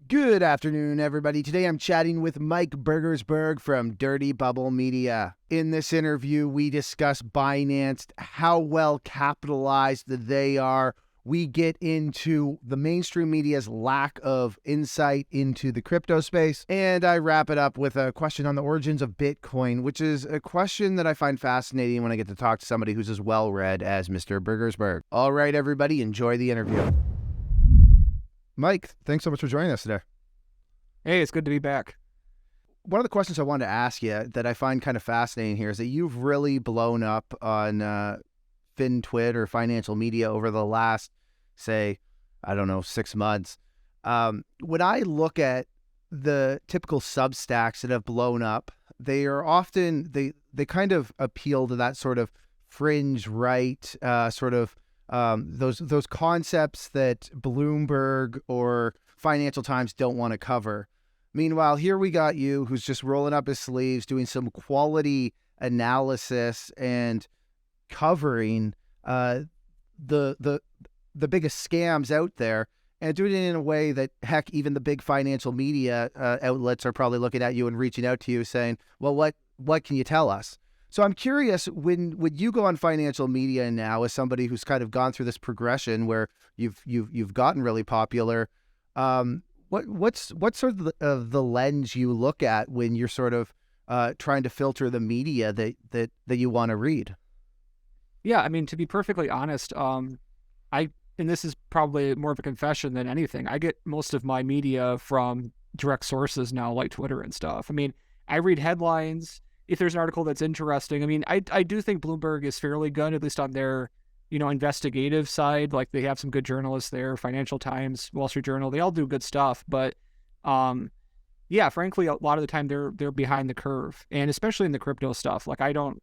Good afternoon, everybody. Today I'm chatting with Mike Burgersburg from Dirty Bubble Media. In this interview, we discuss Binance, how well capitalized they are. We get into the mainstream media's lack of insight into the crypto space. And I wrap it up with a question on the origins of Bitcoin, which is a question that I find fascinating when I get to talk to somebody who's as well-read as Mr. Burgersburg. All right, everybody, enjoy the interview. Mike, thanks so much for joining us today. Hey, it's good to be back. One of the questions I wanted to ask you that I find kind of fascinating here is that you've really blown up on FinTwit or financial media over the last, say, 6 months. When I look at the typical Substacks that have blown up, they are often, they kind of appeal to that sort of fringe right, those concepts that Bloomberg or Financial Times don't want to cover. Meanwhile, here we got you who's just rolling up his sleeves, doing some quality analysis and covering the biggest scams out there, and doing it in a way that, heck, even the big financial media outlets are probably looking at you and reaching out to you saying, well, what can you tell us? So I'm curious, when you go on financial media now as somebody who's kind of gone through this progression where you've gotten really popular, what's sort of the lens you look at when you're sort of trying to filter the media that you want to read? Yeah, I mean, to be perfectly honest, and this is probably more of a confession than anything, I get most of my media from direct sources now, like Twitter and stuff. I mean, I read headlines. If there's an article that's interesting, I mean, I do think Bloomberg is fairly good, at least on their, investigative side. Like, they have some good journalists there, Financial Times, Wall Street Journal, they all do good stuff. But, yeah, frankly, a lot of the time they're behind the curve, and especially in the crypto stuff. Like, I don't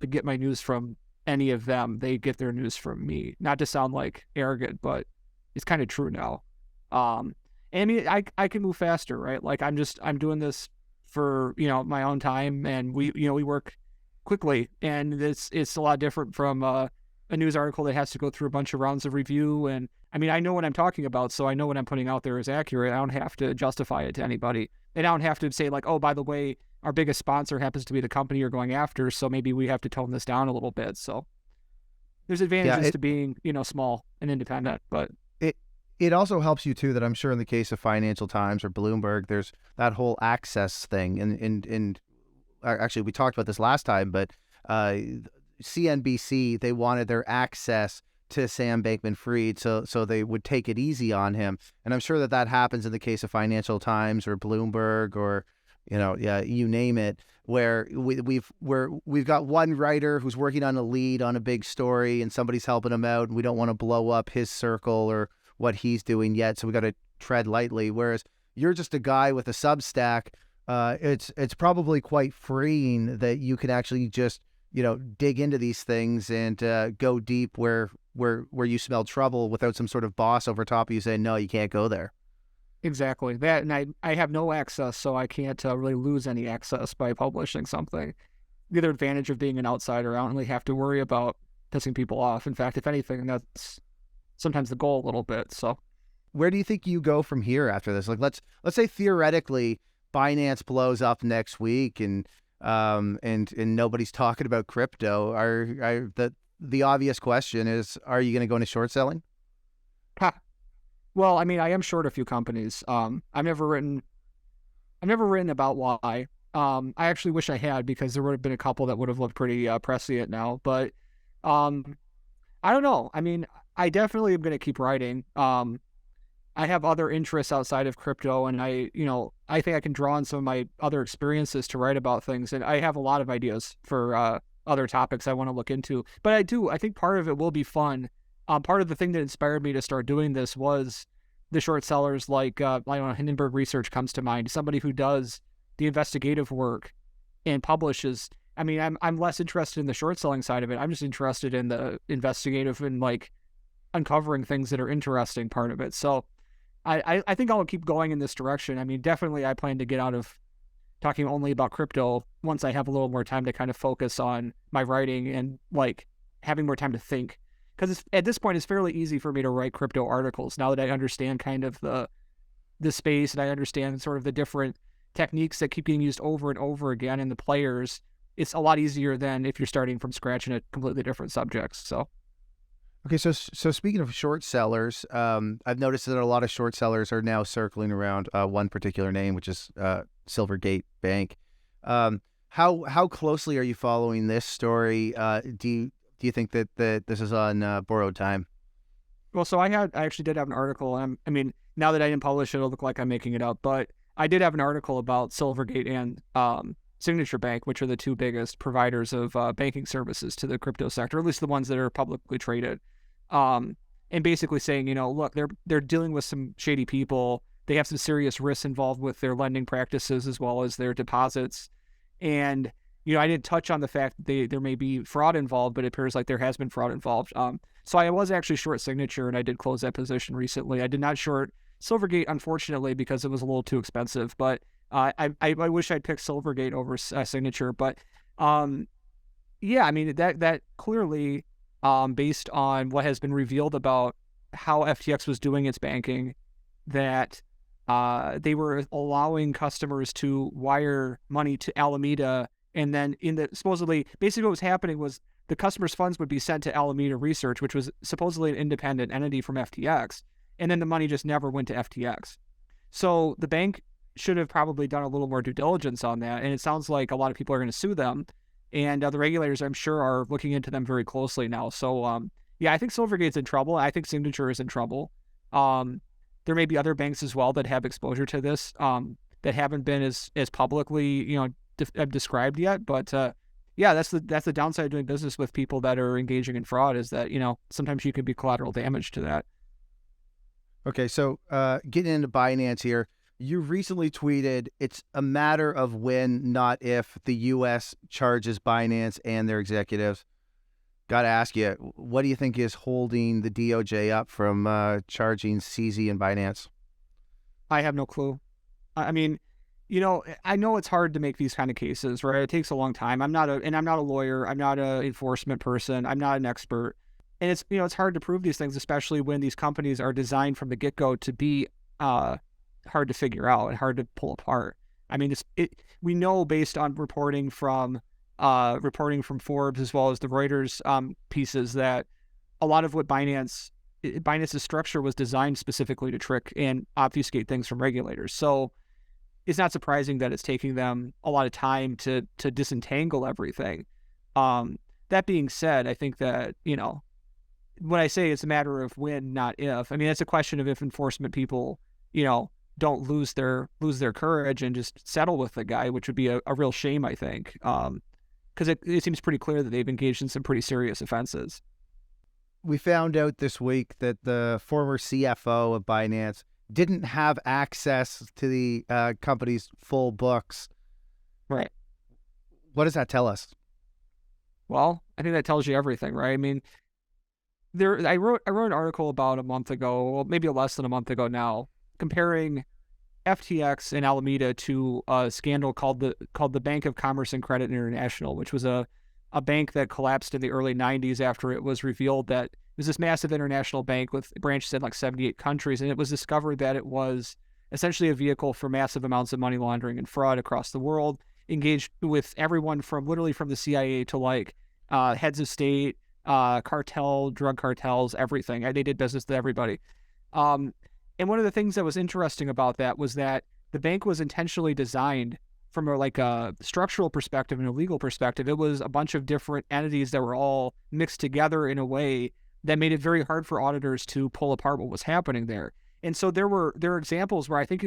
get my news from any of them. They get their news from me. Not to sound like arrogant, but it's kind of true now. And I mean, I can move faster, right? Like, I'm doing this for, my own time, and we work quickly, and it's a lot different from a news article that has to go through a bunch of rounds of review. And I mean, I know what I'm talking about, so I know what I'm putting out there is accurate. I don't have to justify it to anybody, and I don't have to say like, oh, by the way, our biggest sponsor happens to be the company you're going after, so maybe we have to tone this down a little bit. So there's advantages to being, small and independent, but it also helps you too that I'm sure in the case of Financial Times or Bloomberg, there's that whole access thing. And actually, we talked about this last time, but CNBC, they wanted their access to Sam Bankman-Fried, so they would take it easy on him. And I'm sure that happens in the case of Financial Times or Bloomberg or, you name it, where we've got one writer who's working on a lead on a big story and somebody's helping him out, and we don't want to blow up his circle or what he's doing yet, so we got to tread lightly. Whereas you're just a guy with a Substack, it's probably quite freeing that you can actually just dig into these things and go deep where you smell trouble without some sort of boss over top of you saying, no, you can't go there. Exactly that, and I have no access, so I can't really lose any access by publishing something. The other advantage of being an outsider, I don't really have to worry about pissing people off. In fact, if anything, that's sometimes the goal a little bit. So where do you think you go from here after this? Like, let's say theoretically Binance blows up next week and nobody's talking about crypto. The obvious question is, are you going to go into short selling? Well, I mean, I am short a few companies. I've never written about why. I actually wish I had, because there would have been a couple that would have looked pretty prescient now. But I don't know. I mean, I definitely am going to keep writing. I have other interests outside of crypto, and I think I can draw on some of my other experiences to write about things. And I have a lot of ideas for other topics I want to look into. But I think part of it will be fun. Part of the thing that inspired me to start doing this was the short sellers, like, Hindenburg Research comes to mind, somebody who does the investigative work and publishes. I mean, I'm less interested in the short selling side of it. I'm just interested in the investigative and like uncovering things that are interesting part of it. So I think I'll keep going in this direction. I mean, definitely I plan to get out of talking only about crypto once I have a little more time to kind of focus on my writing and like having more time to think. Because at this point, it's fairly easy for me to write crypto articles now that I understand kind of the the space and I understand sort of the different techniques that keep getting used over and over again in the players, it's a lot easier than if you're starting from scratch in a completely different subjects. So. Okay, so speaking of short sellers, I've noticed that a lot of short sellers are now circling around one particular name, which is Silvergate Bank. How closely are you following this story? Do you think that this is on borrowed time? Well, so I actually did have an article. I mean, now that I didn't publish it, it'll look like I'm making it up, but I did have an article about Silvergate and Signature Bank, which are the two biggest providers of banking services to the crypto sector, at least the ones that are publicly traded. And basically saying, look, they're dealing with some shady people. They have some serious risks involved with their lending practices as well as their deposits. And, I didn't touch on the fact that there may be fraud involved, but it appears like there has been fraud involved. So I was actually short Signature, and I did close that position recently. I did not short Silvergate, unfortunately, because it was a little too expensive. But I wish I'd picked Silvergate over Signature. But yeah, I mean, that clearly, based on what has been revealed about how FTX was doing its banking, that they were allowing customers to wire money to Alameda, and then basically what was happening was the customers' funds would be sent to Alameda Research, which was supposedly an independent entity from FTX, and then the money just never went to FTX. So the bank should have probably done a little more due diligence on that, and it sounds like a lot of people are going to sue them, and the regulators, I'm sure, are looking into them very closely now. So, yeah, I think Silvergate's in trouble. I think Signature is in trouble. There may be other banks as well that have exposure to this that haven't been as publicly, described yet. But yeah, that's the downside of doing business with people that are engaging in fraud, is that sometimes you can be collateral damage to that. Okay, so getting into Binance here, you recently tweeted, "It's a matter of when, not if, the U.S. charges Binance and their executives." Got to ask you, what do you think is holding the DOJ up from charging CZ and Binance? I have no clue. I mean, I know it's hard to make these kind of cases, right? It takes a long time. I'm not a lawyer. I'm not an enforcement person. I'm not an expert. And it's hard to prove these things, especially when these companies are designed from the get-go to be hard to figure out and hard to pull apart. I mean, we know based on reporting from Forbes as well as the Reuters pieces that a lot of what Binance's structure was designed specifically to trick and obfuscate things from regulators. So it's not surprising that it's taking them a lot of time to disentangle everything. That being said, I think that, when I say it's a matter of when, not if, I mean, it's a question of if enforcement people, don't lose their courage and just settle with the guy, which would be a real shame, I think. Because it seems pretty clear that they've engaged in some pretty serious offenses. We found out this week that the former CFO of Binance didn't have access to the company's full books. Right. What does that tell us? Well, I think that tells you everything, right? I mean, I wrote an article about a month ago, well, maybe less than a month ago now, comparing FTX and Alameda to a scandal called the Bank of Commerce and Credit International, which was a bank that collapsed in the early 90s after it was revealed that it was this massive international bank with branches in like 78 countries, and it was discovered that it was essentially a vehicle for massive amounts of money laundering and fraud across the world, engaged with everyone from the CIA to like heads of state, drug cartels, everything. They did business with everybody. And one of the things that was interesting about that was that the bank was intentionally designed from a structural perspective and a legal perspective. It was a bunch of different entities that were all mixed together in a way that made it very hard for auditors to pull apart what was happening there. And so there were examples where I can't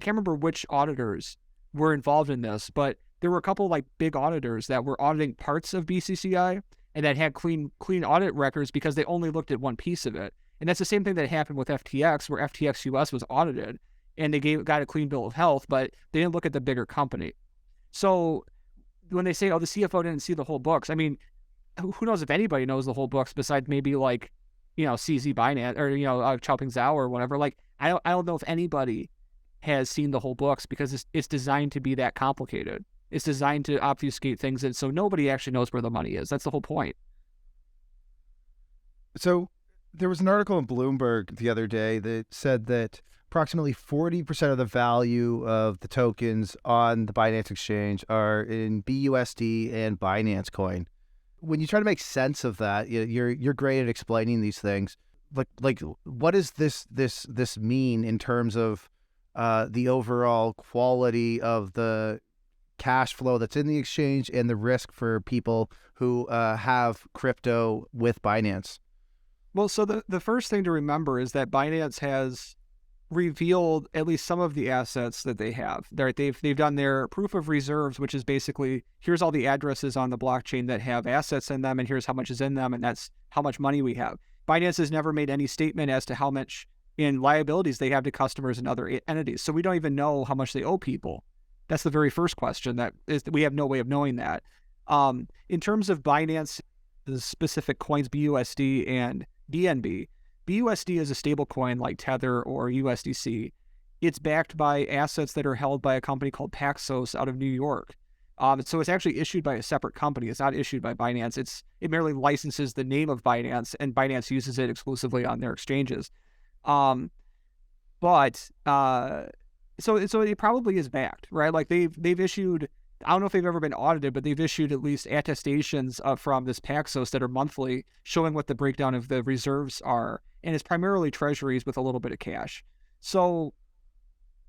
remember which auditors were involved in this, but there were a couple like big auditors that were auditing parts of BCCI and that had clean audit records because they only looked at one piece of it. And that's the same thing that happened with FTX, where FTX US was audited and they got a clean bill of health, but they didn't look at the bigger company. So when they say, oh, the CFO didn't see the whole books, I mean, who knows if anybody knows the whole books besides maybe like, CZ Binance or, Chaoping Zhao or whatever. Like, I don't know if anybody has seen the whole books because it's designed to be that complicated. It's designed to obfuscate things. And so nobody actually knows where the money is. That's the whole point. So there was an article in Bloomberg the other day that said that approximately 40% of the value of the tokens on the Binance exchange are in BUSD and Binance coin. When you try to make sense of that, you're great at explaining these things. Like what does this mean in terms of the overall quality of the cash flow that's in the exchange and the risk for people who have crypto with Binance? Well, so the first thing to remember is that Binance has revealed at least some of the assets that they have. They've done their proof of reserves, which is basically, here's all the addresses on the blockchain that have assets in them, and here's how much is in them, and that's how much money we have. Binance has never made any statement as to how much in liabilities they have to customers and other entities. So we don't even know how much they owe people. That's the very first question. That is, we have no way of knowing that. In terms of Binance, the specific coins, BUSD and BNB, BUSD is a stable coin like Tether or USDC. It's backed by assets that are held by a company called Paxos out of New York. So it's actually issued by a separate company. It's not issued by Binance. It merely licenses the name of Binance, and Binance uses it exclusively on their exchanges. So it probably is backed, right? Like they've issued, I don't know if they've ever been audited, but they've issued at least attestations from this Paxos that are monthly, showing what the breakdown of the reserves are. And it's primarily treasuries with a little bit of cash. So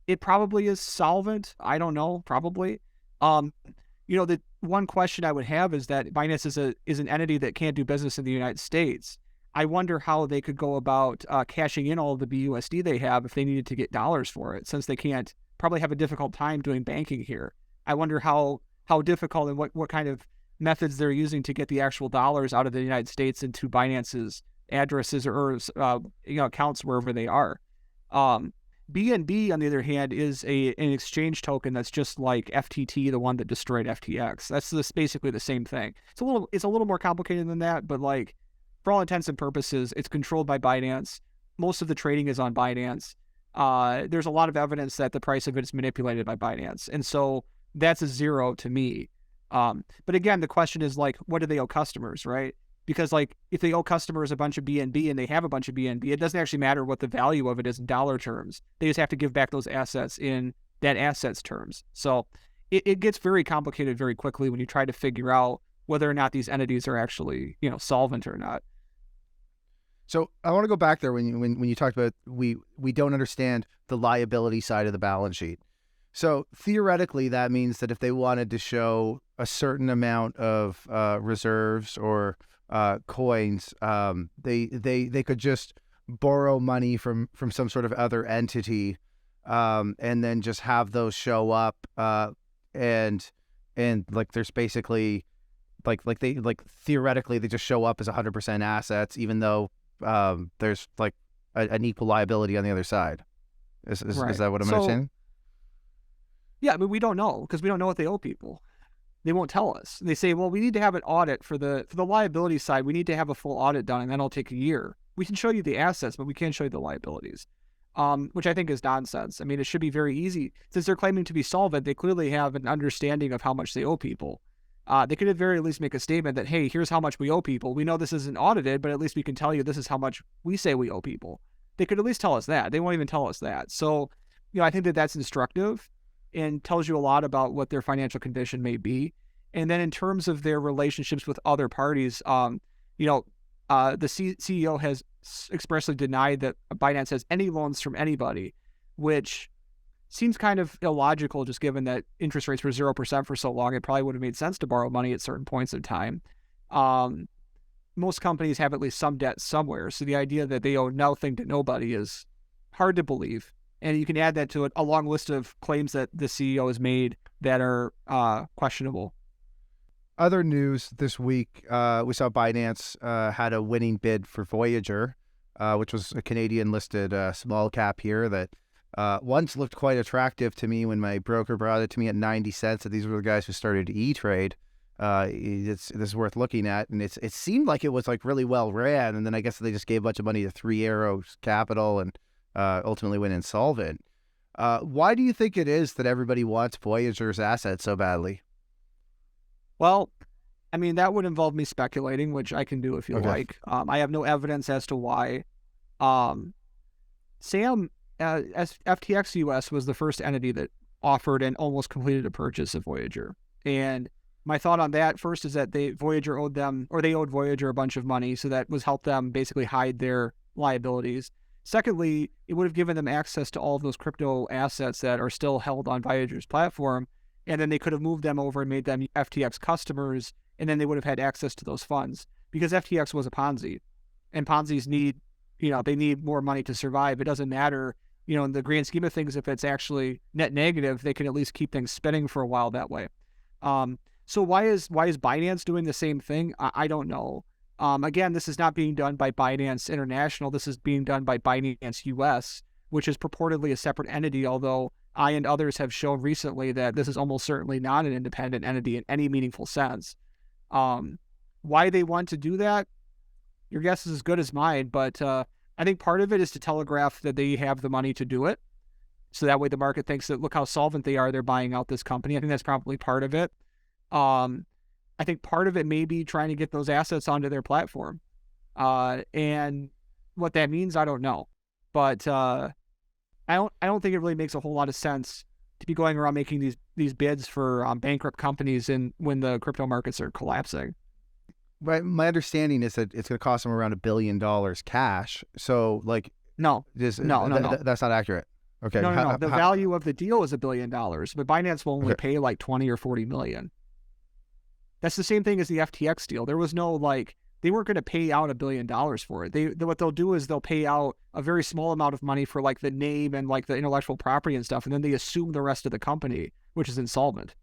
it probably is solvent. I don't know, probably. The one question I would have is that Binance is an entity that can't do business in the United States. I wonder how they could go about cashing in all of the BUSD they have if they needed to get dollars for it, since they can't probably have a difficult time doing banking here. I wonder how difficult and what kind of methods they're using to get the actual dollars out of the United States into Binance's addresses or accounts wherever they are. BNB, on the other hand, is an exchange token that's just like FTT, the one that destroyed FTX. That's basically the same thing. It's a little more complicated than that, but like for all intents and purposes, it's controlled by Binance. Most of the trading is on Binance. There's a lot of evidence that the price of it is manipulated by Binance, and so that's a zero to me. But again, the question is like, what do they owe customers, right? Because like if they owe customers a bunch of BNB and they have a bunch of BNB, it doesn't actually matter what the value of it is in dollar terms. They just have to give back those assets in that assets terms. So it gets very complicated very quickly when you try to figure out whether or not these entities are actually, solvent or not. So I want to go back there when you talked about we don't understand the liability side of the balance sheet. So theoretically, that means that if they wanted to show a certain amount of reserves or coins, they could just borrow money from some sort of other entity, and then just have those show up, and like there's basically like theoretically they just show up as 100% assets, even though there's like an equal liability on the other side. Is that what I'm understanding? Yeah, I mean, we don't know because we don't know what they owe people. They won't tell us. They say, well, we need to have an audit for the liability side. We need to have a full audit done, and that'll take a year. We can show you the assets, but we can't show you the liabilities, which I think is nonsense. I mean, it should be very easy. Since they're claiming to be solvent, they clearly have an understanding of how much they owe people. They could at very least make a statement that, hey, here's how much we owe people. We know this isn't audited, but at least we can tell you this is how much we say we owe people. They could at least tell us that. They won't even tell us that. So, I think that that's instructive and tells you a lot about what their financial condition may be. And then in terms of their relationships with other parties, the CEO has expressly denied that Binance has any loans from anybody, which seems kind of illogical, just given that interest rates were 0% for so long. It probably would have made sense to borrow money at certain points in time. Most companies have at least some debt somewhere. So the idea that they owe nothing to nobody is hard to believe. And you can add that to a long list of claims that the CEO has made that are questionable. Other news this week, we saw Binance had a winning bid for Voyager, which was a Canadian-listed small cap here that once looked quite attractive to me when my broker brought it to me at 90 cents. That these were the guys who started E-Trade. This is worth looking at, and it seemed like it was like really well ran, and then I guess they just gave a bunch of money to Three Arrows Capital and ultimately went insolvent. Why do you think it is that everybody wants Voyager's assets so badly? Well, I mean, that would involve me speculating, which I can do if you like. I have no evidence as to why. Sam FTX US was the first entity that offered and almost completed a purchase of Voyager. And my thought on that first is that Voyager owed them, or they owed Voyager a bunch of money, so that was helped them basically hide their liabilities. Secondly, it would have given them access to all of those crypto assets that are still held on Voyager's platform, and then they could have moved them over and made them FTX customers, and then they would have had access to those funds. Because FTX was a Ponzi, and Ponzi's need, they need more money to survive. It doesn't matter, in the grand scheme of things, if it's actually net negative, they can at least keep things spinning for a while that way. So why is Binance doing the same thing? I don't know. Again, this is not being done by Binance International. This is being done by Binance US, which is purportedly a separate entity, although I and others have shown recently that this is almost certainly not an independent entity in any meaningful sense. Why they want to do that, your guess is as good as mine, but I think part of it is to telegraph that they have the money to do it. So that way the market thinks that, look how solvent they are, they're buying out this company. I think that's probably part of it. I think part of it may be trying to get those assets onto their platform. And what that means, I don't know. But I don't think it really makes a whole lot of sense to be going around making these bids for bankrupt companies when the crypto markets are collapsing. Right. My understanding is that it's going to cost them around $1 billion cash. So no, that's not accurate. Okay. No. The value of the deal is $1 billion, but Binance will only pay like 20 or 40 million. That's the same thing as the FTX deal. There was no they weren't going to pay out $1 billion for it. What they'll do is they'll pay out a very small amount of money for the name and the intellectual property and stuff, and then they assume the rest of the company, which is insolvent.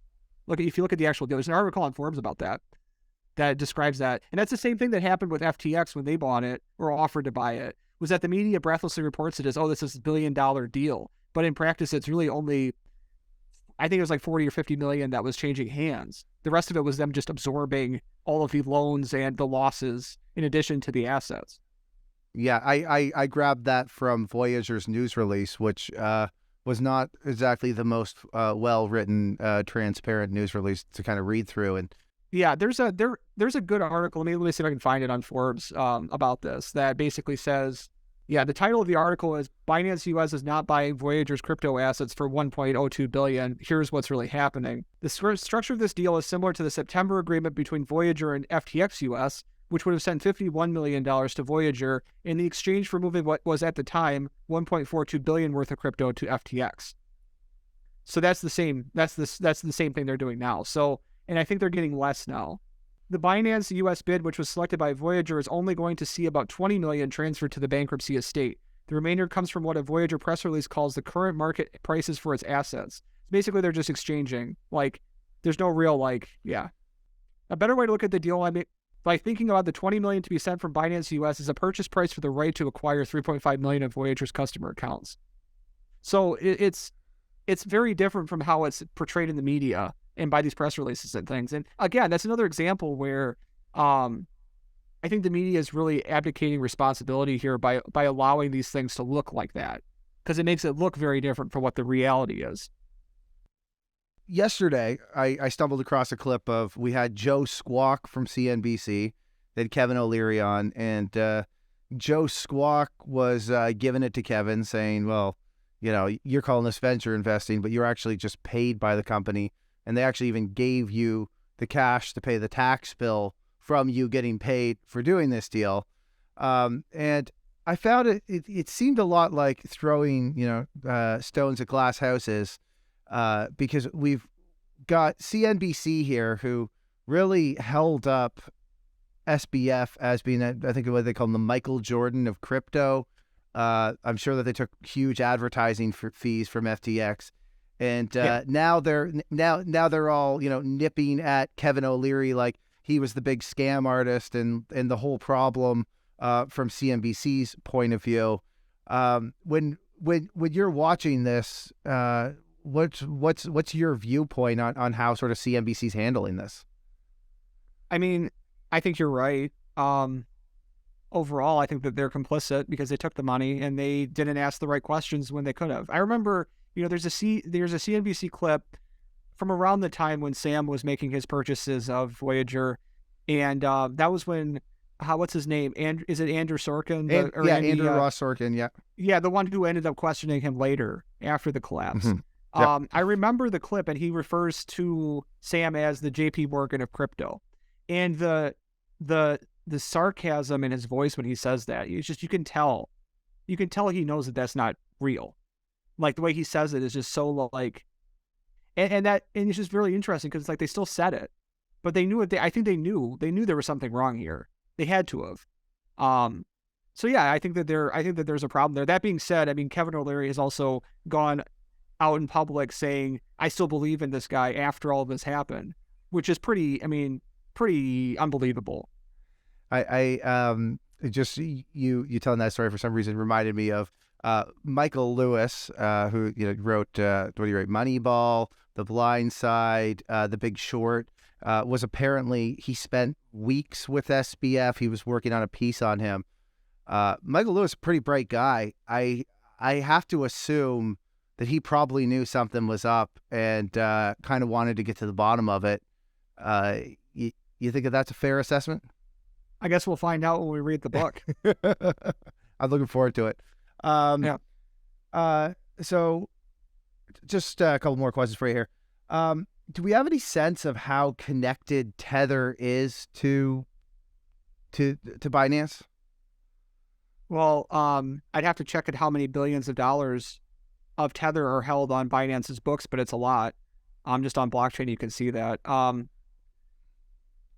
If you look at the actual deal, there's an article on Forbes about that describes that. And that's the same thing that happened with FTX when they bought it or offered to buy it, was that the media breathlessly reports it as, this is $1 billion deal. But in practice, it's really only, I think it was 40 or 50 million that was changing hands. The rest of it was them just absorbing all of the loans and the losses in addition to the assets. Yeah, I grabbed that from Voyager's news release, which was not exactly the most well-written, transparent news release to kind of read through. And yeah, there's a good article. Let me see if I can find it on Forbes about this that basically says, the title of the article is Binance US is not buying Voyager's crypto assets for $1.02 billion. Here's what's really happening. The structure of this deal is similar to the September agreement between Voyager and FTX US, which would have sent $51 million to Voyager in the exchange for moving what was at the time $1.42 billion worth of crypto to FTX. So that's the same. That's the same thing they're doing now. So, and I think they're getting less now. The Binance US bid, which was selected by Voyager, is only going to see about $20 million transferred to the bankruptcy estate. The remainder comes from what a Voyager press release calls the current market prices for its assets. Basically, they're just exchanging. There's no real, A better way to look at the deal, by thinking about the $20 million to be sent from Binance US is a purchase price for the right to acquire 3.5 million of Voyager's customer accounts. So it's very different from how it's portrayed in the media and by these press releases and things. And again, that's another example where I think the media is really abdicating responsibility here by allowing these things to look like that, because it makes it look very different from what the reality is. Yesterday, I stumbled across a clip of, we had Joe Squawk from CNBC, they had Kevin O'Leary on, and Joe Squawk was giving it to Kevin, saying, well, you're calling this venture investing, but you're actually just paid by the company. And they actually even gave you the cash to pay the tax bill from you getting paid for doing this deal. And I found it seemed a lot like throwing, stones at glass houses, because we've got CNBC here who really held up SBF as being, I think what they call them, the Michael Jordan of crypto. I'm sure that they took huge advertising fees from FTX. And now they're all, nipping at Kevin O'Leary like he was the big scam artist and the whole problem from CNBC's point of view. When you're watching this, what's your viewpoint on how sort of CNBC's handling this? I mean, I think you're right. Overall, I think that they're complicit because they took the money and they didn't ask the right questions when they could have. I remember, there's a CNBC clip from around the time when Sam was making his purchases of Voyager, and that was when what's his name? And is it Andrew Sorkin? Andrew Ross Sorkin. Yeah. Yeah, the one who ended up questioning him later after the collapse. Mm-hmm. Yep. I remember the clip, and he refers to Sam as the J.P. Morgan of crypto, and the sarcasm in his voice when he says that, it's just, you can tell he knows that that's not real. Like, the way he says it is just so like, and it's just really interesting because it's like they still said it, but they knew it. I think they knew there was something wrong here. They had to have. So yeah, I think that there's a problem there. That being said, I mean, Kevin O'Leary has also gone out in public saying, I still believe in this guy after all of this happened, which is pretty unbelievable. I just you telling that story for some reason reminded me of Michael Lewis, who wrote Moneyball, The Blind Side, The Big Short. Was apparently, he spent weeks with SBF. He was working on a piece on him. Michael Lewis, a pretty bright guy. I have to assume that he probably knew something was up and kind of wanted to get to the bottom of it. You think that that's a fair assessment? I guess we'll find out when we read the book. I'm looking forward to it. So just a couple more questions for you here. Do we have any sense of how connected Tether is to Binance? Well, I'd have to check at how many billions of dollars of Tether are held on Binance's books, but it's a lot. Just on blockchain, you can see that.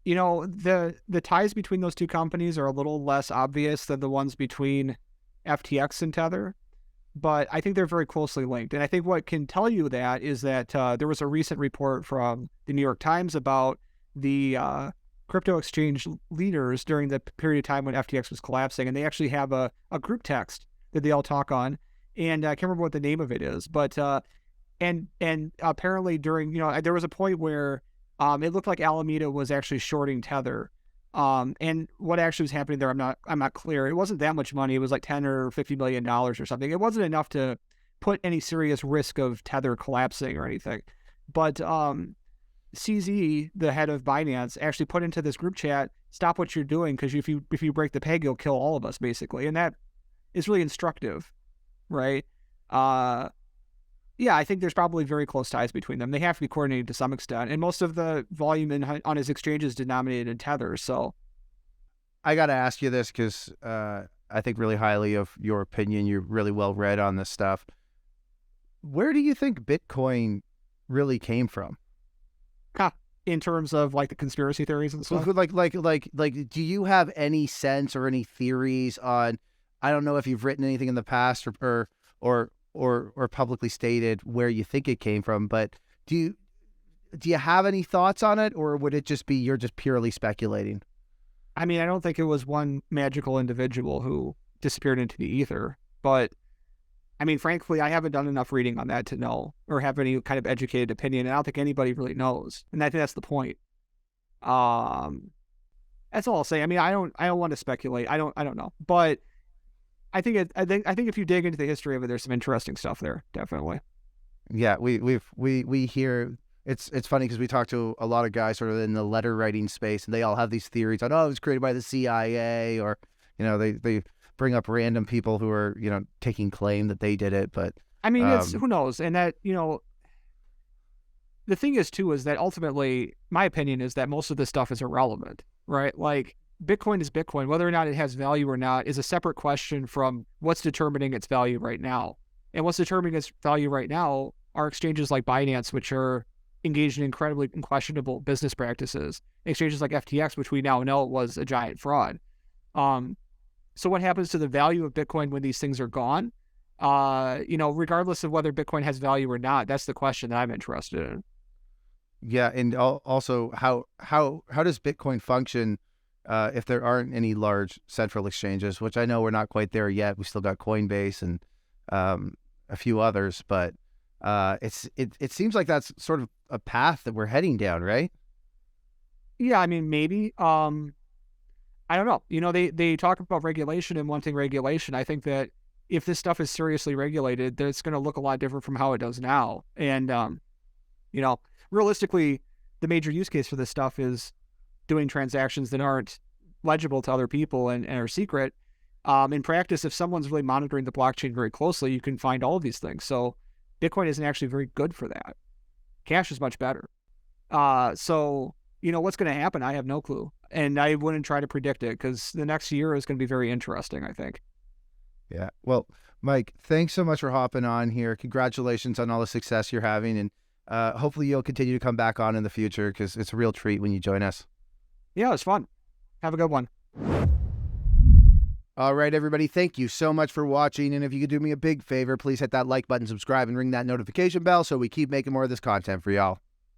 The ties between those two companies are a little less obvious than the ones between FTX and Tether, but I think they're very closely linked. And I think what can tell you that is that there was a recent report from the New York Times about the crypto exchange leaders during the period of time when FTX was collapsing, and they actually have a group text that they all talk on, and I can't remember what the name of it is, but and apparently during, there was a point where it looked like Alameda was actually shorting Tether. And what actually was happening there, I'm not clear. It wasn't that much money. It was like $10 or $50 million or something. It wasn't enough to put any serious risk of Tether collapsing or anything. But CZ, the head of Binance, actually put into this group chat, stop what you're doing, because if you break the peg, you'll kill all of us, basically. And that is really instructive, right? Yeah, I think there's probably very close ties between them. They have to be coordinated to some extent, and most of the volume on his exchange is denominated in Tether. So, I got to ask you this because I think really highly of your opinion. You're really well read on this stuff. Where do you think Bitcoin really came from? In terms of like the conspiracy theories and stuff? Like, do you have any sense or any theories on? I don't know if you've written anything in the past or publicly stated where you think it came from, but do you have any thoughts on it, or would it just be you're just purely speculating? I mean, I don't think it was one magical individual who disappeared into the ether, but I mean, frankly, I haven't done enough reading on that to know or have any kind of educated opinion, and I don't think anybody really knows, and I think that's the point. That's all I'll say. I mean, I don't want to speculate. I don't know, but I think if you dig into the history of it, there's some interesting stuff there, definitely. Yeah, we hear it's funny because we talk to a lot of guys sort of in the letter writing space, and they all have these theories on, it was created by the CIA, or they bring up random people who are taking claim that they did it, but I mean, it's who knows, and that the thing is too is that ultimately my opinion is that most of this stuff is irrelevant, right? Like, Bitcoin is Bitcoin. Whether or not it has value or not is a separate question from what's determining its value right now. And what's determining its value right now are exchanges like Binance, which are engaged in incredibly questionable business practices. Exchanges like FTX, which we now know was a giant fraud. So what happens to the value of Bitcoin when these things are gone? Regardless of whether Bitcoin has value or not, that's the question that I'm interested in. Yeah, and also how does Bitcoin function if there aren't any large central exchanges, which I know we're not quite there yet. We still got Coinbase and a few others, but it seems like that's sort of a path that we're heading down, right? Yeah, I mean, maybe. I don't know. They talk about regulation and wanting regulation. I think that if this stuff is seriously regulated, then it's going to look a lot different from how it does now. And, realistically, the major use case for this stuff is doing transactions that aren't legible to other people and are secret. In practice, if someone's really monitoring the blockchain very closely, you can find all of these things. So Bitcoin isn't actually very good for that. Cash is much better. So, what's going to happen? I have no clue. And I wouldn't try to predict it because the next year is going to be very interesting, I think. Yeah. Well, Mike, thanks so much for hopping on here. Congratulations on all the success you're having. And hopefully you'll continue to come back on in the future because it's a real treat when you join us. Yeah, it was fun. Have a good one. All right, everybody. Thank you so much for watching. And if you could do me a big favor, please hit that like button, subscribe, and ring that notification bell so we keep making more of this content for y'all.